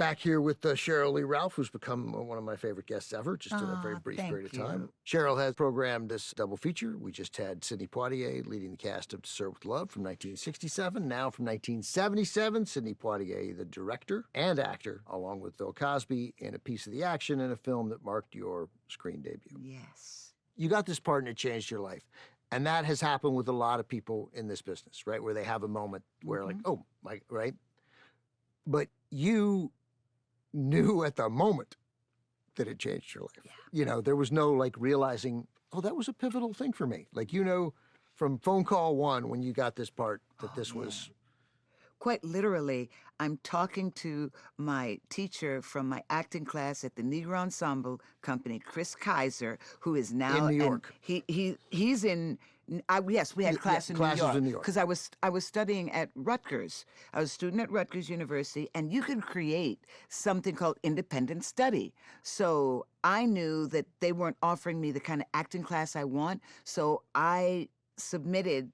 Back here with Cheryl Lee Ralph, who's become one of my favorite guests ever, just in a very brief period of time. Cheryl has programmed this double feature. We just had Sidney Poitier leading the cast of To Serve With Love from 1967. Now from 1977, Sidney Poitier, the director and actor, along with Bill Cosby, in A Piece of the Action in a film that marked your screen debut. Yes. You got this part and it changed your life. And that has happened with a lot of people in this business, right? Where they have a moment where like, oh, my, right? But you knew at the moment that it changed your life. Yeah. You know, there was no like realizing, oh, that was a pivotal thing for me. Like, you know, from phone call one, when you got this part, that this was. Quite literally, I'm talking to my teacher from my acting class at the Negro Ensemble Company, Chris Kaiser, who is now in New York. He's in. Yes, we had class in New York. In New York because I was studying at Rutgers. I was a student at Rutgers University, and you can create something called independent study. So I knew that they weren't offering me the kind of acting class I want, so I submitted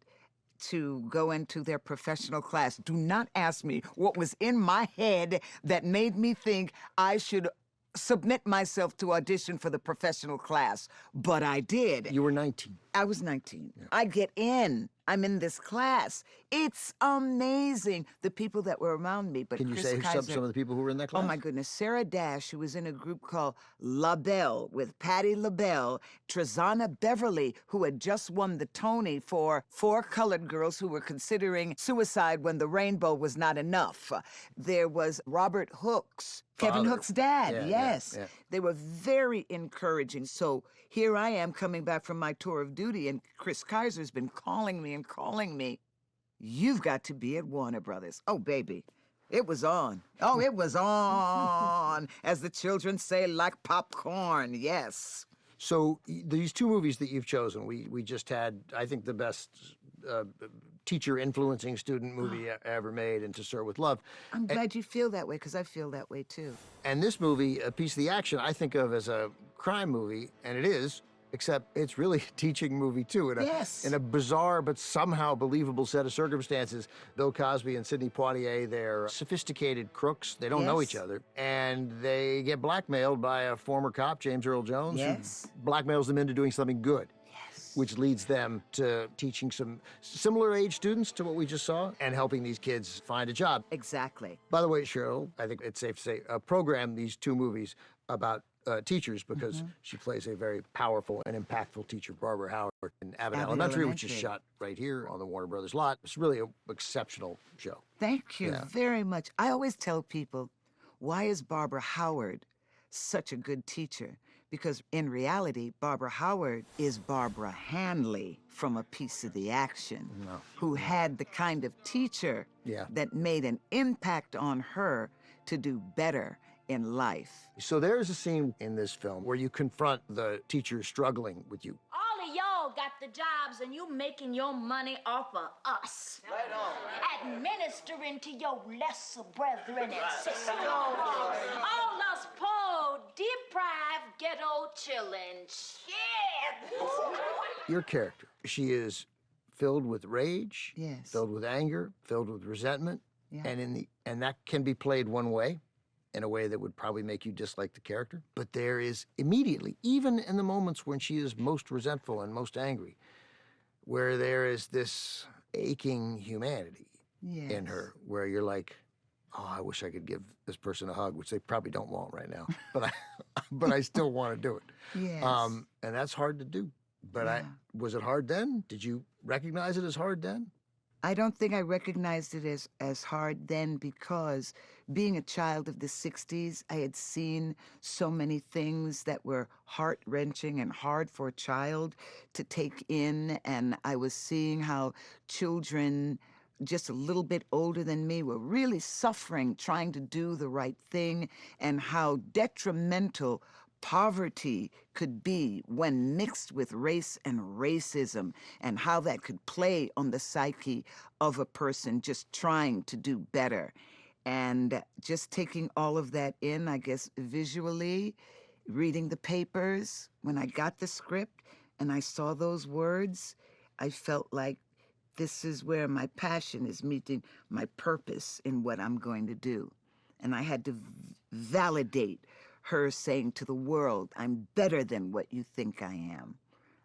to go into their professional class. Do not ask me what was in my head that made me think I should submit myself to audition for the professional class, but I did. You were 19. I was 19. Yeah. I get in. I'm in this class. It's amazing, the people that were around me. But can you Chris say Kaiser, some of the people who were in that class? Oh, my goodness. Sarah Dash, who was in a group called La Belle with Patti LaBelle, Trezana Beverly, who had just won the Tony for 4 colored girls who were considering suicide when the rainbow was not enough. There was Robert Hooks, Kevin Hooks' dad, yes. Yeah. They were very encouraging. So here I am coming back from my tour of duty, and Chris Kaiser's been calling me and calling me. You've got to be at Warner Brothers. Oh, baby. It was on. Oh, it was on, as the children say, like popcorn, yes. So these 2 movies that you've chosen, we just had, I think, the best teacher-influencing student movie ever made, and To Serve With Love. I'm glad you feel that way, because I feel that way, too. And this movie, A Piece of the Action, I think of as a crime movie, and it is, except it's really a teaching movie, too. In a bizarre but somehow believable set of circumstances. Bill Cosby and Sidney Poitier, they're sophisticated crooks. They don't know each other. And they get blackmailed by a former cop, James Earl Jones, who blackmails them into doing something good. Which leads them to teaching some similar age students to what we just saw and helping these kids find a job. Exactly. By the way, Cheryl, I think it's safe to say, program these 2 movies about teachers, because she plays a very powerful and impactful teacher, Barbara Howard, in Abbott Elementary, which is shot right here on the Warner Brothers lot. It's really an exceptional show. Thank you very much. I always tell people, why is Barbara Howard such a good teacher? Because in reality, Barbara Howard is Barbara Hanley from A Piece of the Action, who had the kind of teacher that made an impact on her to do better in life. So there's a scene in this film where you confront the teacher struggling with you. All of y'all got the jobs and you making your money off of us. Right on. Administering to your lesser brethren and sisters. All us poor, deprived ghetto children. Shit! Your character, she is filled with rage, filled with anger, filled with resentment, and that can be played one way, in a way that would probably make you dislike the character. But there is immediately, even in the moments when she is most resentful and most angry, where there is this aching humanity in her, where you're like, oh, I wish I could give this person a hug, which they probably don't want right now, but I still want to do it. Yes. And that's hard to do. But was it hard then? Did you recognize it as hard then? I don't think I recognized it as hard then, because being a child of the 60s, I had seen so many things that were heart-wrenching and hard for a child to take in, and I was seeing how children just a little bit older than me were really suffering trying to do the right thing, and how detrimental poverty could be when mixed with race and racism, and how that could play on the psyche of a person just trying to do better. And just taking all of that in, I guess, visually, reading the papers, when I got the script and I saw those words, I felt like this is where my passion is meeting my purpose in what I'm going to do. And I had to validate her saying to the world, I'm better than what you think I am.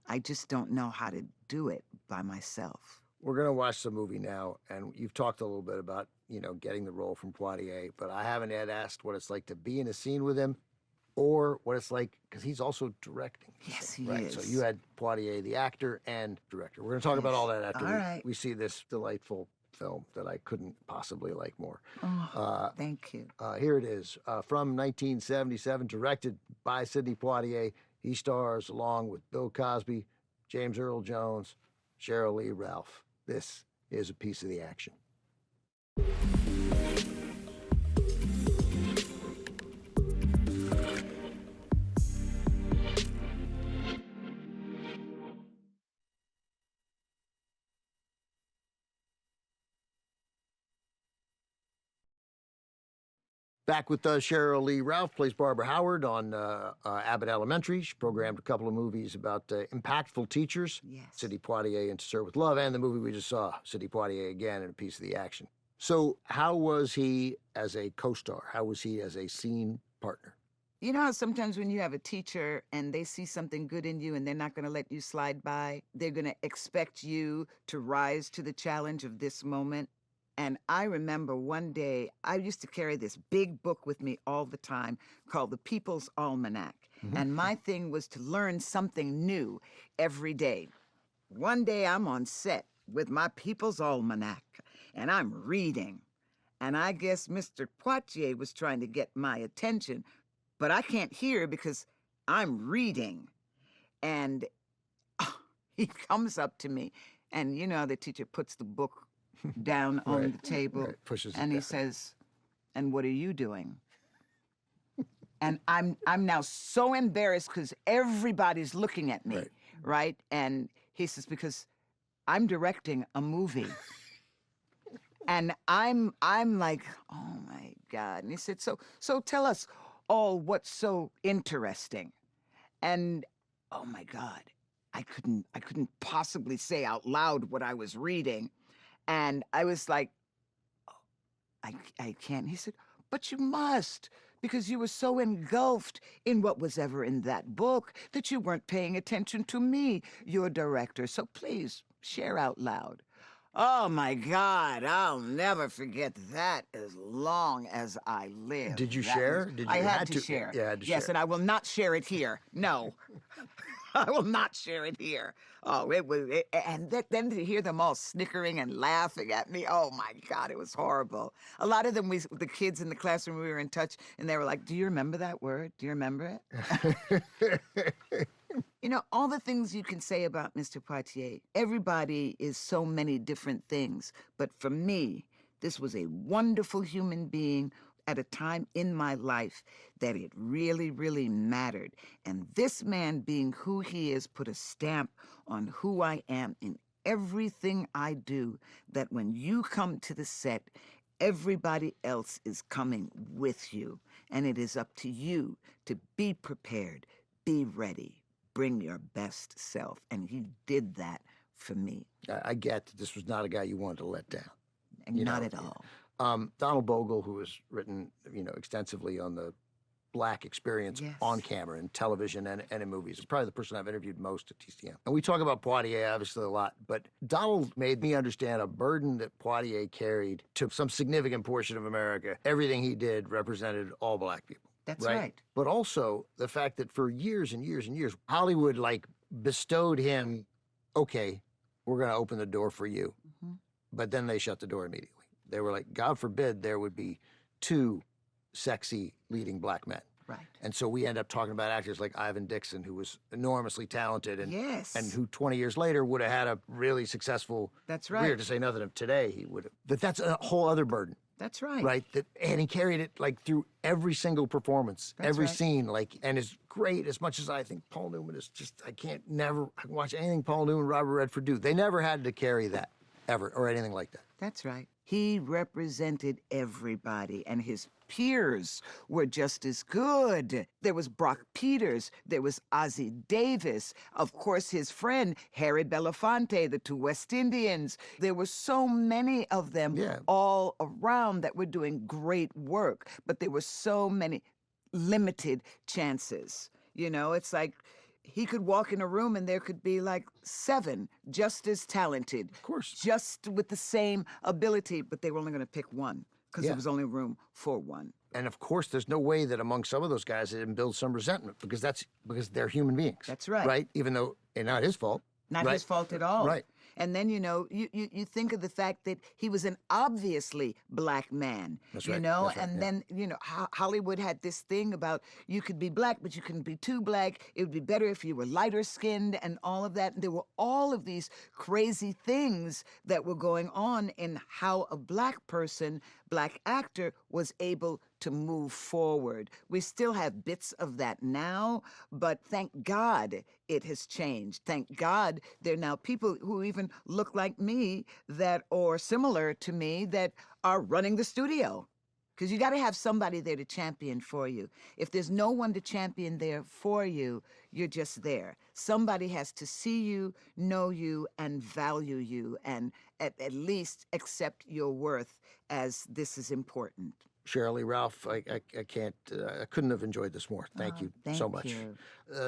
I just don't know how to do it by myself. We're going to watch the movie now, and you've talked a little bit about, getting the role from Poitier, but I haven't yet asked what it's like to be in a scene with him or what it's like, because he's also directing. Yes, he right? is. So you had Poitier, the actor and director. We're going to talk about all that after we see this delightful film that I couldn't possibly like more. Oh, thank you. Here it is, from 1977, directed by Sidney Poitier. He stars along with Bill Cosby, James Earl Jones, Cheryl Lee Ralph. This is a piece of the action. Back with Cheryl Lee Ralph, plays Barbara Howard on Abbott Elementary. She programmed a couple of movies about impactful teachers. Yes. Sidney Poitier in To Serve with Love, and the movie we just saw, Sidney Poitier again in A Piece of the Action. So how was he as a co-star? How was he as a scene partner? You know how sometimes when you have a teacher and they see something good in you and they're not going to let you slide by, they're going to expect you to rise to the challenge of this moment? And I remember one day, I used to carry this big book with me all the time called the People's Almanac. Mm-hmm. And my thing was to learn something new every day. One day I'm on set with my People's Almanac and I'm reading. And I guess Mr. Poitier was trying to get my attention, but I can't hear because I'm reading. And he comes up to me and the teacher puts the book down on the table, pushes and he says, "And what are you doing?" And I'm now so embarrassed because everybody's looking at me, right? And he says, "Because I'm directing a movie." And I'm like, "Oh my God!" And he said, "So tell us all what's so interesting." And oh my God, I couldn't possibly say out loud what I was reading. And I was like, oh, I can't. He said, "But you must, because you were so engulfed in what was ever in that book that you weren't paying attention to me, your director. So please share out loud." Oh my God, I'll never forget that as long as I live. Did you share? I had to share. Yeah, I had to yes, share. And I will not share it here. No. I will not share it here. Oh, and then to hear them all snickering and laughing at me, oh my God, it was horrible. A lot of them, the kids in the classroom, we were in touch, and they were like, "Do you remember that word? Do you remember it?" All the things you can say about Mr. Poitier, everybody is so many different things. But for me, this was a wonderful human being at a time in my life that it really, really mattered. And this man, being who he is, put a stamp on who I am in everything I do, that when you come to the set, everybody else is coming with you. And it is up to you to be prepared, be ready, bring your best self. And he did that for me. I get that this was not a guy you wanted to let down. Not at all. Donald Bogle, who has written, extensively on the Black experience on camera in television and in movies, is probably the person I've interviewed most at TCM. And we talk about Poitier, obviously, a lot, but Donald made me understand a burden that Poitier carried to some significant portion of America. Everything he did represented all Black people. That's right. But also the fact that for years and years and years, Hollywood, bestowed him, okay, we're going to open the door for you. Mm-hmm. But then they shut the door immediately. They were like, God forbid there would be two sexy leading Black men. Right. And so we end up talking about actors like Ivan Dixon, who was enormously talented and who 20 years later would have had a really successful career, to say nothing of today. He would have. But that's a whole other burden. That's right. Right. And he carried it through every single performance, every scene. And it's great as much as I think Paul Newman is just, I can watch anything Paul Newman, Robert Redford do. They never had to carry that ever or anything like that. That's right. He represented everybody, and his peers were just as good. There was Brock Peters, there was Ozzie Davis, of course his friend Harry Belafonte, the two West Indians. There were so many of them all around that were doing great work, but there were so many limited chances. You know, it's like he could walk in a room and there could be like 7 just as talented. Of course. Just with the same ability, but they were only going to pick one because there was only room for one. And of course, there's no way that among some of those guys they didn't build some resentment because they're human beings. That's right. Right? Even though it's not his fault. Not his fault at all. Right. And then, you know, you think of the fact that he was an obviously black man. That's you right. know, That's right, and then, you know, Hollywood had this thing about you could be black, but you couldn't be too black. It would be better if you were lighter skinned and all of that. And there were all of these crazy things that were going on in how a black person, black actor, was able to move forward. We still have bits of that now, but thank God it has changed. Thank God there are now people who even look like me that, or similar to me, that are running the studio. Because you got to have somebody there to champion for you. If there's no one to champion there for you, you're just there. Somebody has to see you, know you, and value you, and at least accept your worth as this is important. Cheryl Lee Ralph, I couldn't have enjoyed this more. Thank you so much. You.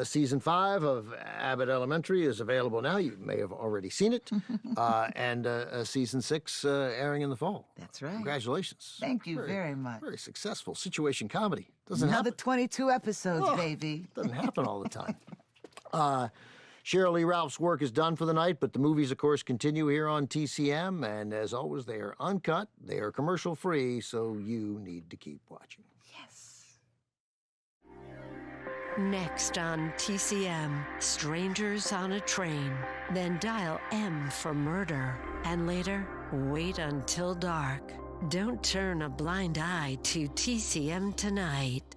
Season 5 of Abbott Elementary is available now. You may have already seen it. And season 6 airing in the fall. That's right. Congratulations. Thank you very much. Very successful situation comedy. Doesn't Another happen. 22 episodes, baby. Doesn't happen all the time. Cheryl Lee Ralph's work is done for the night, but the movies, of course, continue here on TCM. And as always, they are uncut, they are commercial-free, so you need to keep watching. Yes. Next on TCM, Strangers on a Train. Then dial M for murder. And later, wait until dark. Don't turn a blind eye to TCM tonight.